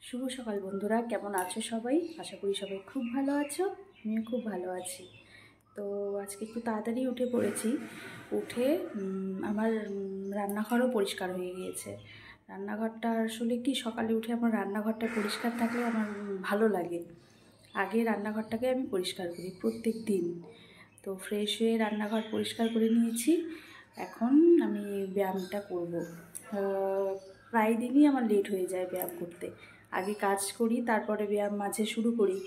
শুভ সকাল বন্ধুরা, কেমন আছো সবাই? আশা করি সবাই খুব ভালো আছো। আমিও খুব ভালো আছি। তো আজকে একটু তাড়াতাড়ি উঠে পড়েছি। উঠে আমার রান্নাঘরও পরিষ্কার হয়ে গিয়েছে। রান্নাঘরটা আসলে কি, সকালে উঠে আমার রান্নাঘরটা পরিষ্কার থাকলে আমার ভালো লাগে। আগে রান্নাঘরটাকে আমি পরিষ্কার করি প্রত্যেক দিন। তো ফ্রেশ হয়ে রান্নাঘর পরিষ্কার করে নিয়েছি। এখন আমি ব্যায়ামটা করব। প্রায় দিনই আমার লেট হয়ে যায় ব্যায়াম করতে। আগে কাজ করি, তারপরে ব্যায়াম মাঝে শুরু করি,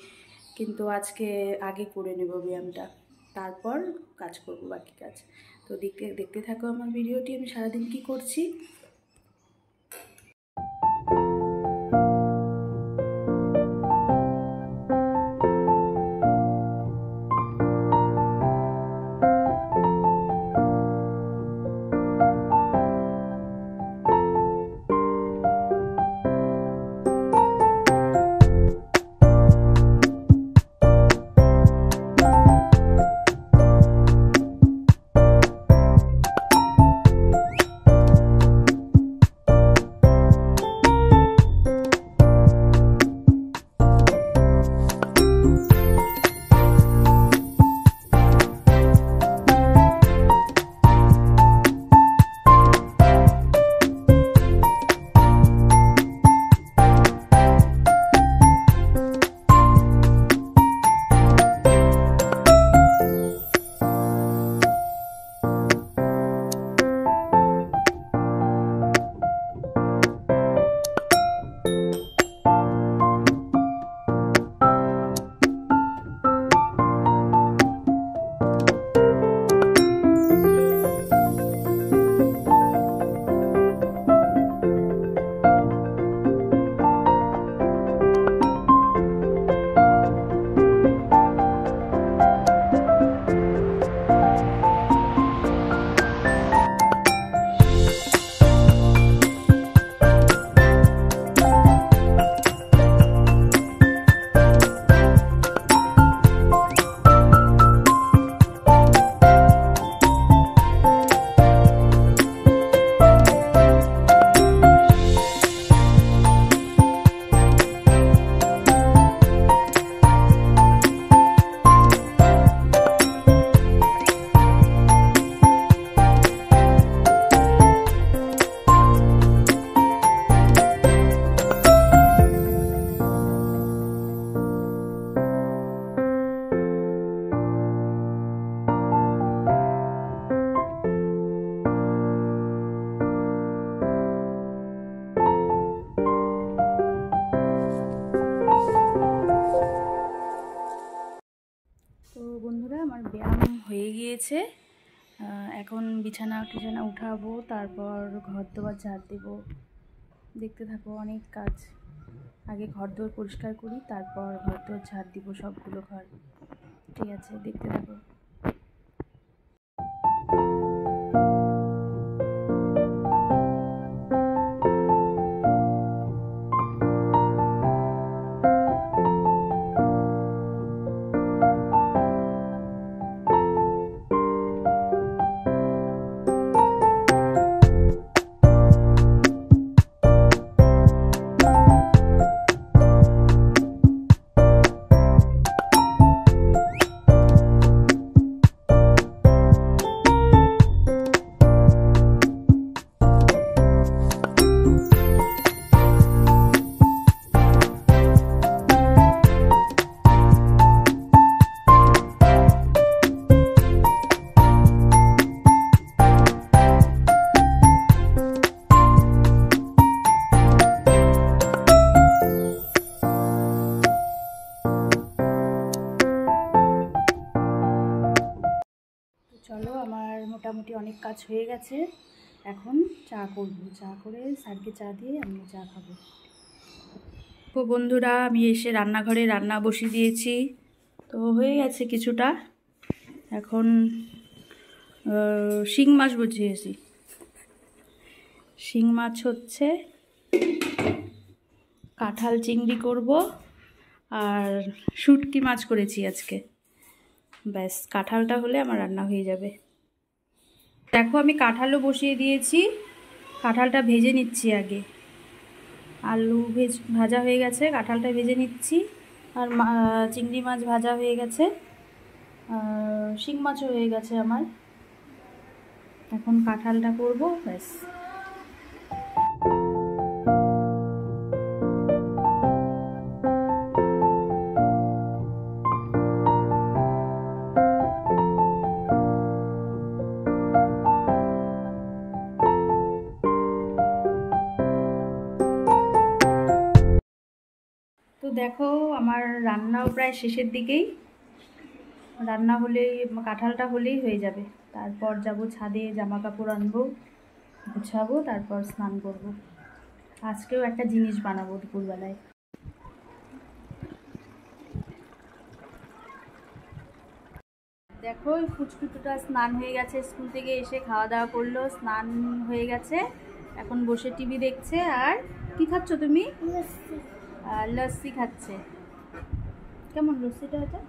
কিন্তু আজকে আগে করে নেব ব্যায়ামটা, তারপর কাজ করব বাকি কাজ। তো দেখতে দেখতে থাকো আমার ভিডিওটি, আমি সারাদিন কি করছি। তো বন্ধুরা, আমার ব্যায়াম হয়ে গিয়েছে। এখন বিছানা টিছানা উঠাবো, তারপর ঘর দোয়ার ঝাড় দেবো। দেখতে থাকো, অনেক কাজ। আগে ঘর দোর পরিষ্কার করি, তারপর ঘর দোর ঝাড় দিব, সবগুলো ঘর। ঠিক আছে, দেখতে থাকো। চলো, আমার মোটামুটি অনেক কাজ হয়ে গেছে। এখন চা করবো, চা করে স্যারকে চা দিয়ে আমি চা খাবো। তো বন্ধুরা, আমি এসে রান্নাঘরে রান্না বসিয়ে দিয়েছি। তো হয়ে গেছে কিছুটা। এখন শিং মাছ বসিয়েছি। শিং মাছ হচ্ছে, কাঁঠাল চিংড়ি করব, আর শুটকি মাছ করেছি আজকে। ব্যাস, কাঁঠালটা হলে আমার রান্না হয়ে যাবে। দেখো, আমি কাঁঠালও বসিয়ে দিয়েছি। কাঁঠালটা ভেজে নিচ্ছি আগে। আলু ভাজা হয়ে গেছে, কাঁঠালটা ভেজে নিচ্ছি। আর চিংড়ি মাছ ভাজা হয়ে গেছে, আর শিং মাছও হয়ে গেছে আমার। এখন কাঁঠালটা করবো, ব্যাস। তো দেখো আমার রান্নাও প্রায় শেষের দিকেই। রান্না হলেই, কাঁঠালটা হলেই হয়ে যাবে। তারপর যাব ছাদে, জামা কাপড় আনবো, গুছাবো, তারপর স্নান করব। আজকেও একটা জিনিস বানাবো দুপুরবেলায়। দেখো ফুচকুচুটা স্নান হয়ে গেছে, স্কুল থেকে এসে খাওয়া দাওয়া করলো, স্নান হয়ে গেছে, এখন বসে টিভি দেখছে। আর কি খাচ্ছ তুমি? লস্যি খাচ্ছে। কেমন লস্যিটা? এটা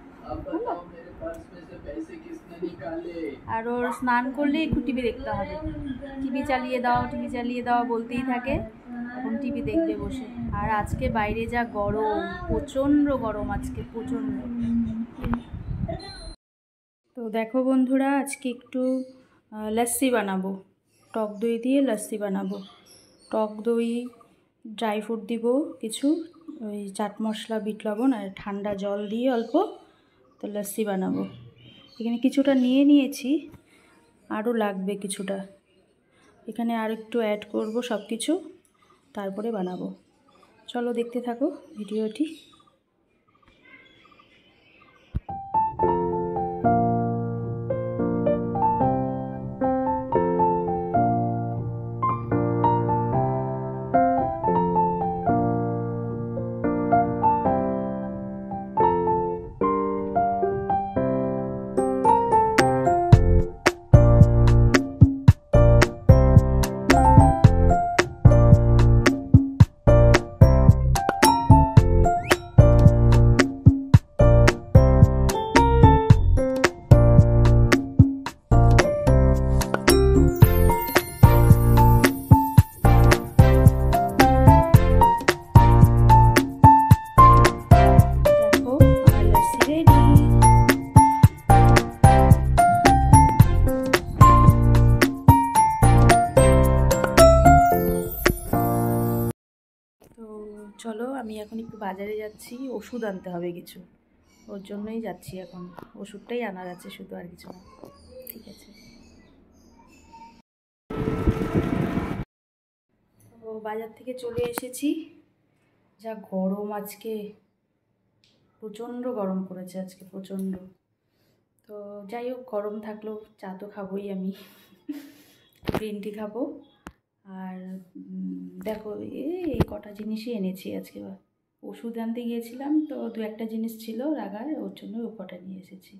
আর ওর স্নান করলে একটু টিভি দেখতে হবে। টিভি চালিয়ে দাও, টিভি চালিয়ে দাও বলতেই থাকে। এখন টিভি দেখবে বসে। আর আজকে বাইরে যা গরম, প্রচণ্ড গরম আজকে, প্রচণ্ড। তো দেখো বন্ধুরা, আজকে একটু লস্যি বানাবো, টক দই দিয়ে লস্যি বানাবো। টক দই, ড্রাই ফ্রুট দিব কিছু, ওই চাট মশলা, বিট লবণ আর ঠান্ডা জল দিয়ে অল্প, তো লস্যি বানাবো। এখানে কিছুটা নিয়ে নিয়েছি, আরও লাগবে কিছুটা। এখানে আর একটু অ্যাড করব সব কিছু, তারপরে বানাবো। চলো দেখতে থাকো ভিডিওটি। চলো আমি এখন একটু বাজারে যাচ্ছি, ওষুধ আনতে হবে কিছু, ওর জন্যই যাচ্ছি এখন। ওষুধটাই আনার আছে শুধু, আর কিছু না। ঠিক আছে। তো বাজার থেকে চলে এসেছি। যা গরম আজকে, প্রচণ্ড গরম পড়েছে আজকে, প্রচণ্ড। তো যাই হোক, গরম থাকলেও চা তো খাবোই আমি, গ্রিন টি খাবো। আর দেখো এই কটা জিনিসই এনেছি আজকে। ওষুধ আনতে গিয়েছিলাম তো, দু একটা জিনিস ছিল রাগার, ওর জন্য ও কটা নিয়ে এসেছি।